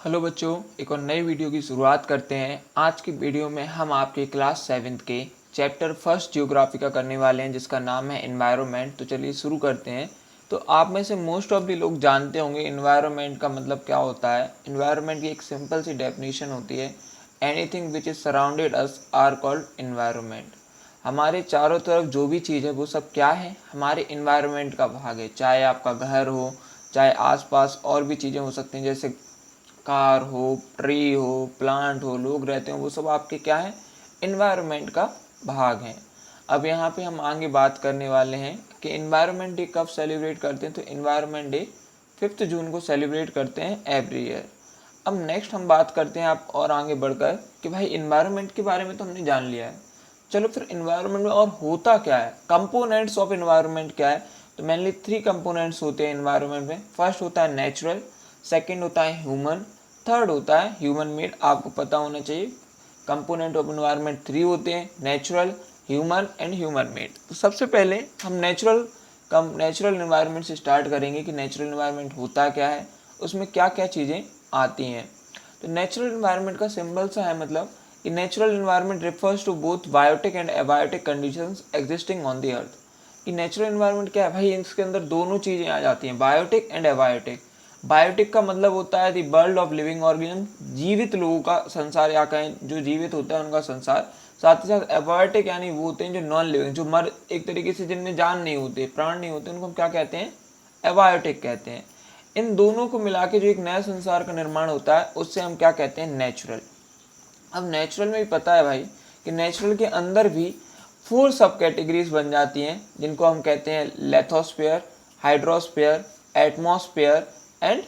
Hello बच्चों, एक और नई वीडियो की शुरुआत करते हैं। आज की वीडियो में हम आपके क्लास 7th के चैप्टर फर्स्ट जियोग्राफी का करने वाले हैं, जिसका नाम है एनवायरनमेंट। तो चलिए शुरू करते हैं। तो आप में से मोस्ट ऑफ दी लोग जानते होंगे एनवायरनमेंट का मतलब क्या होता है। एनवायरनमेंट की एक सिंपल सी डेफिनेशन होती है, anything which is surrounded us are called environment. हमारे चारों तरफ जो भी चीज़ है वो सब क्या है, हमारे एनवायरनमेंट का भाग है। चाहे आपका घर हो, चाहे आसपास और भी चीज़ें हो सकती हैं, जैसे कार हो, ट्री हो, प्लांट हो, लोग रहते हो, वो सब आपके क्या है, इन्वायरमेंट का भाग है। अब यहाँ पे हम आगे बात करने वाले हैं कि इन्वायरमेंट डे कब सेलिब्रेट करते हैं। तो इन्वायरमेंट डे 5 जून को सेलिब्रेट करते हैं एवरी ईयर। अब नेक्स्ट हम बात करते हैं आप और आगे बढ़कर कि भाई इन्वायरमेंट के बारे में तो हमने जान लिया है, चलो फिर इन्वायरमेंट में और होता क्या है, कंपोनेंट्स ऑफ इन्वायरमेंट क्या है। तो मेनली 3 कंपोनेंट्स होते हैं इन्वायरमेंट में। फर्स्ट होता है नेचुरल, सेकंड होता है ह्यूमन, थर्ड होता है ह्यूमन मेड। आपको पता होना चाहिए कंपोनेंट ऑफ इन्वायरमेंट 3 होते हैं, natural, human and human made. तो सबसे पहले हम नेचुरल इन्वायरमेंट से स्टार्ट करेंगे कि नेचुरल इन्वायरमेंट होता क्या है, उसमें क्या क्या चीज़ें आती हैं। तो नेचुरल इन्वायरमेंट का सिंबल सा है, मतलब कि natural environment refers to both biotic and abiotic conditions existing on the earth. कि नेचुरल इन्वायरमेंट क्या है भाई, इसके अंदर दोनों चीज़ें आ जाती हैं, बायोटिक एंड एबायोटिक। बायोटिक का मतलब होता है the world of living organism, जीवित लोगों का संसार, या कहें जो जीवित होता है उनका संसार। साथ ही साथ एबायोटिक यानी वो होते हैं जो नॉन लिविंग, जो मर एक तरीके से जिनमें जान नहीं होते, प्राण नहीं होते, उनको हम क्या कहते हैं, एबायोटिक कहते हैं। इन दोनों को मिला के जो एक नया संसार का निर्माण होता है उससे हम क्या कहते हैं, नेचुरल। अब नेचुरल में भी पता है भाई कि नेचुरल के अंदर भी 4 सब कैटेगरीज बन जाती हैं, जिनको हम कहते हैं लेथोस्फेयर, हाइड्रोस्फेयर, एटमॉस्फेयर एंड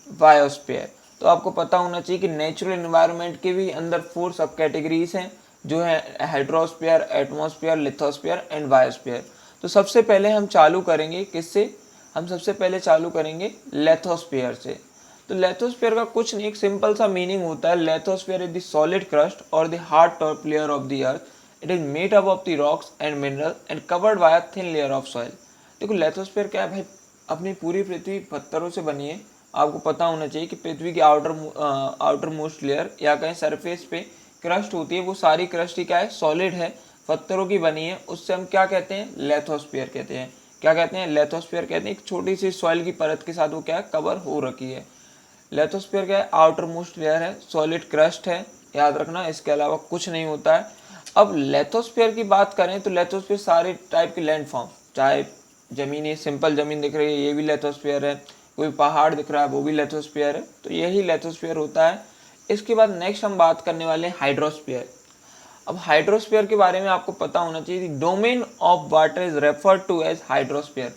बायोस्फेयर। तो आपको पता होना चाहिए कि नेचुरल एनवायरनमेंट के भी अंदर 4 सब कैटेगरीज हैं, जो है hydrosphere, atmosphere, lithosphere and biosphere. तो सबसे पहले हम चालू करेंगे किससे, हम सबसे पहले चालू करेंगे लेथोस्फेयर से। तो लेथोस्फेयर का कुछ नहीं, एक सिंपल सा मीनिंग होता है, लेथोस्फेयर इज द सॉलिड क्रस्ट और the hard top layer of the earth. It is made up of the rocks and mineral and covered by a thin layer of soil. देखो लेथोस्फेयर क्या है भाई, अपनी पूरी पृथ्वी पत्थरों से बनी है। आपको पता होना चाहिए कि पृथ्वी की आउटर मोस्ट लेयर या कहीं सरफेस पे क्रस्ट होती है, वो सारी क्रस्ट ही क्या है, सॉलिड है, पत्थरों की बनी है। उससे हम क्या कहते हैं, लेथोस्फेयर कहते हैं। क्या कहते हैं, लेथोस्फेयर कहते हैं। एक छोटी सी सॉइल की परत के साथ वो क्या है, कवर हो रखी है। लेथोस्फेयर क्या है, आउटर मोस्ट लेयर है, सॉलिड क्रस्ट है, याद रखना, इसके अलावा कुछ नहीं होता है। अब लेथोस्फेयर की बात करें तो लेथोस्फेयर सारे टाइप के लैंड फॉर्म, चाहे जमीन, ये सिंपल जमीन दिख रही है ये भी लेथोस्फेयर है, कोई पहाड़ दिख रहा है वो भी लेथोस्फेयर है, तो यही लेथोस्फेयर होता है। इसके बाद नेक्स्ट हम बात करने वाले हैं हाइड्रोस्फेयर। अब हाइड्रोस्फेयर के बारे में आपको पता होना चाहिए, domain of water is referred to as hydrosphere.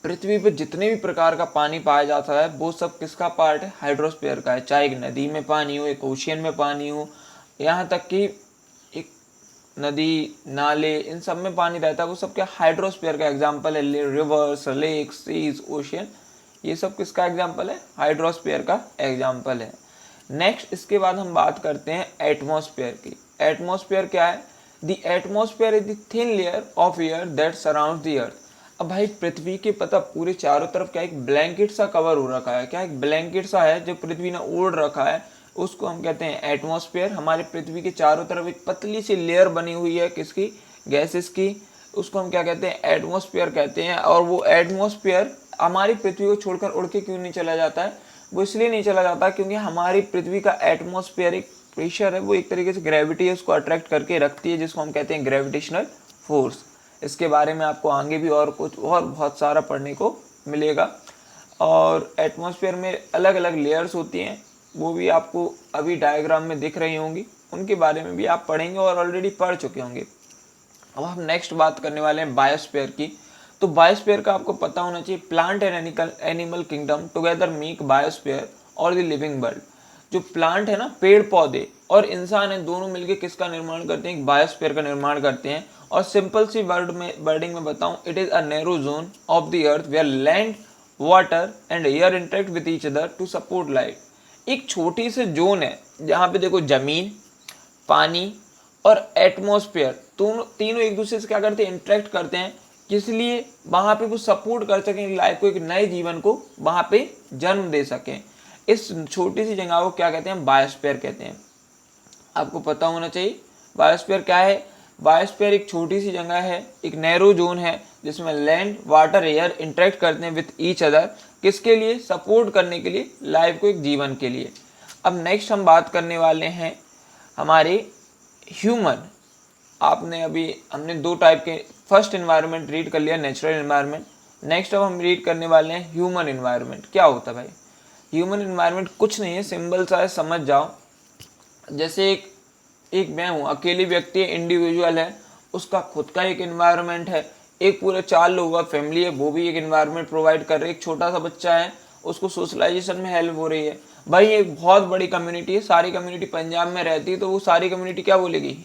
पृथ्वी पर जितने भी प्रकार का पानी पाया जाता है वो सब किसका पार्ट है, हाइड्रोस्फीयर का है। चाहे एक नदी में पानी हो, एक ओशियन में पानी हो, यहाँ तक कि एक नदी, नाले, इन सब में पानी रहता है, वो सब क्या हाइड्रोस्फीयर का एग्जाम्पल है। रिवर्स, लेक, सीज, ओशियन, ये सब किसका एग्जाम्पल है, हाइड्रोस्फीयर का एग्जाम्पल है। नेक्स्ट इसके बाद हम बात करते हैं एटमॉस्फेयर की। एटमॉस्फेयर क्या है, the atmosphere is the thin layer of air that surrounds the earth. अब भाई पृथ्वी के पता पूरे चारों तरफ क्या एक ब्लैंकेट सा कवर हो रखा है, क्या एक ब्लैंकेट सा है जो पृथ्वी ने ओढ़ रखा है, उसको हम कहते हैं एटमॉस्फेयर। हमारे पृथ्वी के चारों तरफ एक पतली सी लेयर बनी हुई है, किसकी, गैसेस की, उसको हम क्या कहते हैं, एटमॉस्फेयर कहते हैं। और वो एटमॉस्फेयर हमारी पृथ्वी को छोड़कर उड़ के क्यों नहीं चला जाता है, वो इसलिए नहीं चला जाता क्योंकि हमारी पृथ्वी का एटमॉस्फेरिक प्रेशर है, वो एक तरीके से ग्रेविटी है, उसको अट्रैक्ट करके रखती है, जिसको हम कहते हैं ग्रेविटेशनल फोर्स। इसके बारे में आपको आगे भी और कुछ और बहुत सारा पढ़ने को मिलेगा। और एटमॉस्फेयर में अलग अलग लेयर्स होती हैं, वो भी आपको अभी डायग्राम में दिख रही होंगी, उनके बारे में भी आप पढ़ेंगे और ऑलरेडी पढ़ चुके होंगे। अब हम नेक्स्ट बात करने वाले हैं बायोस्फीयर की। तो बायोस्फीयर का आपको पता होना चाहिए, plant and animal kingdom together make biosphere और द लिविंग वर्ल्ड। जो प्लांट है ना, पेड़ पौधे और इंसान है, दोनों मिलकर किसका निर्माण करते हैं, एक बायोस्फीयर का निर्माण करते हैं। और सिंपल सी वर्डिंग में बताऊं, it is a narrow zone of the earth where land, water and air interact with each other to support life. एक छोटी सी जोन है जहाँ पे देखो जमीन, पानी और एटमॉस्फेयर तीनों एक दूसरे से क्या करते हैं, इंटरेक्ट करते हैं, इसलिए वहां पे वो सपोर्ट कर सकें लाइफ को, एक नए जीवन को वहां पे जन्म दे सकें। इस छोटी सी जगह को क्या कहते हैं, बायोस्फीयर कहते हैं। आपको पता होना चाहिए बायोस्फीयर क्या है। बायोस्फीयर एक छोटी सी जगह है, एक नैरो जोन है जिसमें लैंड, वाटर, एयर इंटरेक्ट करते हैं विथ ईच अदर। किसके लिए, सपोर्ट करने के लिए, लाइफ को, एक जीवन के लिए। अब नेक्स्ट हम बात करने वाले हैं हमारे ह्यूमन। हमने दो टाइप के, फर्स्ट एनवायरनमेंट रीड कर लिया, नेचुरल एनवायरनमेंट। नेक्स्ट अब हम रीड करने वाले हैं ह्यूमन एनवायरनमेंट। क्या होता है भाई ह्यूमन एनवायरनमेंट? कुछ नहीं है, सिंपल सा है, समझ जाओ। जैसे एक मैं हूँ, अकेले व्यक्ति है, इंडिविजुअल है, उसका खुद का एक एनवायरनमेंट है। एक पूरे 4 लोगों का फैमिली है, वो भी एक एनवायरनमेंट प्रोवाइड कर रहे हैं। एक छोटा सा बच्चा है, उसको सोशलाइजेशन में हेल्प हो रही है। भाई एक बहुत बड़ी कम्युनिटी है, सारी कम्युनिटी पंजाब में रहती है, तो वो सारी कम्युनिटी क्या बोलेगी,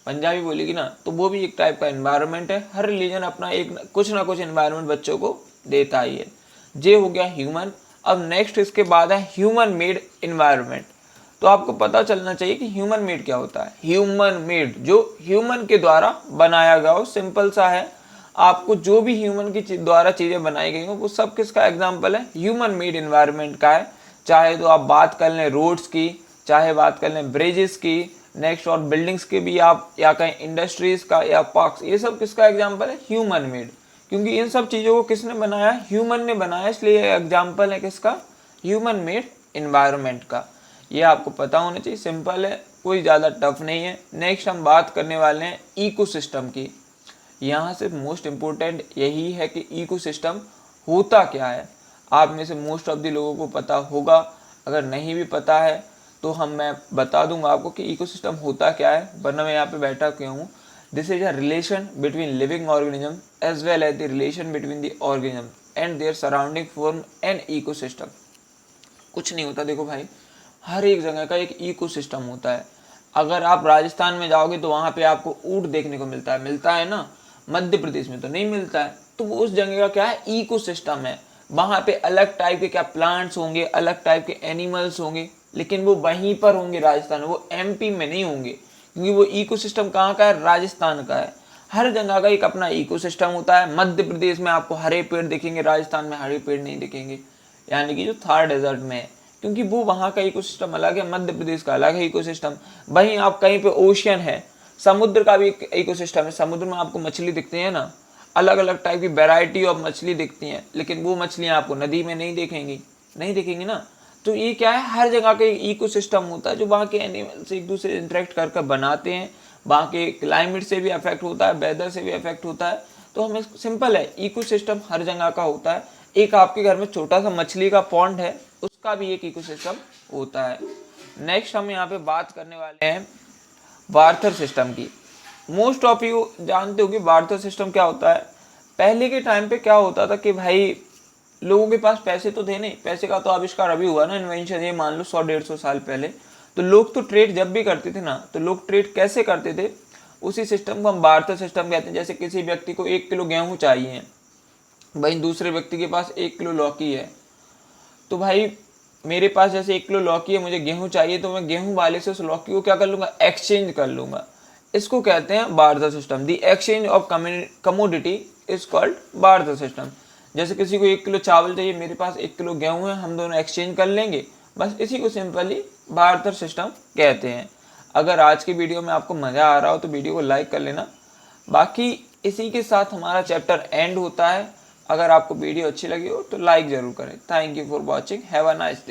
पंजाबी बोलेगी ना। तो वो भी एक टाइप का एनवायरनमेंट है। हर रिलीजन अपना एक कुछ ना कुछ एनवायरनमेंट बच्चों को देता ही है। ये हो गया ह्यूमन। अब नेक्स्ट इसके बाद है ह्यूमन मेड एनवायरनमेंट। तो आपको पता चलना चाहिए कि ह्यूमन मेड क्या होता है। ह्यूमन मेड, जो ह्यूमन के द्वारा बनाया गया हो, सिंपल सा है। आपको जो भी ह्यूमन की द्वारा चीज़ें बनाई गई हो वो सब किसका एग्जाम्पल है, ह्यूमन मेड एनवायरनमेंट का है। चाहे तो आप बात कर लें रोड्स की, चाहे बात कर लें ब्रिजेस की, नेक्स्ट और बिल्डिंग्स के भी आप, या कहीं इंडस्ट्रीज का या पार्क्स, ये सब किसका एग्जाम्पल है, ह्यूमन मेड। क्योंकि इन सब चीज़ों को किसने बनाया, ह्यूमन ने बनाया, इसलिए एग्जाम्पल है किसका, ह्यूमन मेड एनवायरनमेंट का। ये आपको पता होना चाहिए, सिंपल है, कोई ज़्यादा टफ नहीं है। नेक्स्ट हम बात करने वाले हैं इकोसिस्टम की। यहाँ से मोस्ट इम्पोर्टेंट यही है कि इकोसिस्टम होता क्या है। आप में से मोस्ट ऑफ द लोगों को पता होगा, अगर नहीं भी पता है तो मैं बता दूंगा आपको कि इकोसिस्टम होता क्या है, वरना मैं यहाँ पे बैठा क्यों हूँ। This is a relation between living organism as well as the relation between the organism and their surrounding form an ecosystem. कुछ नहीं होता, देखो भाई, हर एक जगह का एक इकोसिस्टम होता है। अगर आप राजस्थान में जाओगे तो वहाँ पे आपको ऊँट देखने को मिलता है ना, मध्य प्रदेश में तो नहीं मिलता है। तो वो उस जगह का क्या है, इकोसिस्टम है। वहाँ पे अलग टाइप के क्या प्लांट्स होंगे, अलग टाइप के एनिमल्स होंगे, लेकिन वो वहीं पर होंगे राजस्थान में, वो एमपी में नहीं होंगे, क्योंकि वो इकोसिस्टम कहाँ का है, राजस्थान का है। हर जगह का एक अपना इकोसिस्टम होता है। मध्य प्रदेश में आपको हरे पेड़ दिखेंगे, राजस्थान में हरे पेड़ नहीं दिखेंगे, यानी कि जो थार डेजर्ट में है, क्योंकि वो वहाँ का इकोसिस्टम अलग है, मध्य प्रदेश का अलग है इकोसिस्टम। वहीं आप कहीं पे ओशियन है, समुद्र का भी एक इकोसिस्टम है। समुद्र में आपको मछली दिखती है ना, अलग अलग टाइप की वैरायटी ऑफ मछली दिखती हैं, लेकिन वो मछलियाँ आपको नदी में नहीं दिखेंगी ना। तो ये क्या है, हर जगह का एक इकोसिस्टम होता है, जो वहाँ के एनिमल्स एक दूसरे से इंटरेक्ट कर बनाते हैं। वहाँ के क्लाइमेट से भी अफेक्ट होता है, वेदर से भी अफेक्ट होता है। तो हमें सिंपल है, इकोसिस्टम हर जगह का होता है। एक आपके घर में छोटा सा मछली का पॉन्ड है, उसका भी एक इकोसिस्टम होता है। नेक्स्ट हम यहाँ पे बात करने वाले हैं बार्थर सिस्टम की। मोस्ट ऑफ यू जानते हो कि बार्थर सिस्टम क्या होता है। पहले के टाइम पे क्या होता था कि भाई लोगों के पास पैसे तो थे नहीं, पैसे का तो आविष्कार अभी हुआ ना, इन्वेंशन, ये मान लो 100-150 साल पहले। तो लोग तो ट्रेड जब भी करते थे ना, तो लोग ट्रेड कैसे करते थे, उसी सिस्टम को हम बार्थर सिस्टम कहते हैं। जैसे किसी व्यक्ति को 1 किलो गेहूँ चाहिए, भाई दूसरे व्यक्ति के पास 1 किलो लौकी है, तो भाई मेरे पास जैसे 1 किलो लौकी है, मुझे गेहूं चाहिए, तो मैं गेहूं वाले से उस लौकी को क्या कर लूँगा, एक्सचेंज कर लूँगा। इसको कहते हैं barter system. The exchange of commodity is called barter system. जैसे किसी को 1 किलो चावल चाहिए, मेरे पास 1 किलो गेहूं है, हम दोनों एक्सचेंज कर लेंगे, बस इसी को सिंपली बार्थर सिस्टम कहते हैं। अगर आज की वीडियो में आपको मज़ा आ रहा हो तो वीडियो को लाइक कर लेना। बाकी इसी के साथ हमारा चैप्टर एंड होता है। अगर आपको वीडियो अच्छी लगी हो तो लाइक ज़रूर करें। Thank you for watching, have a nice day.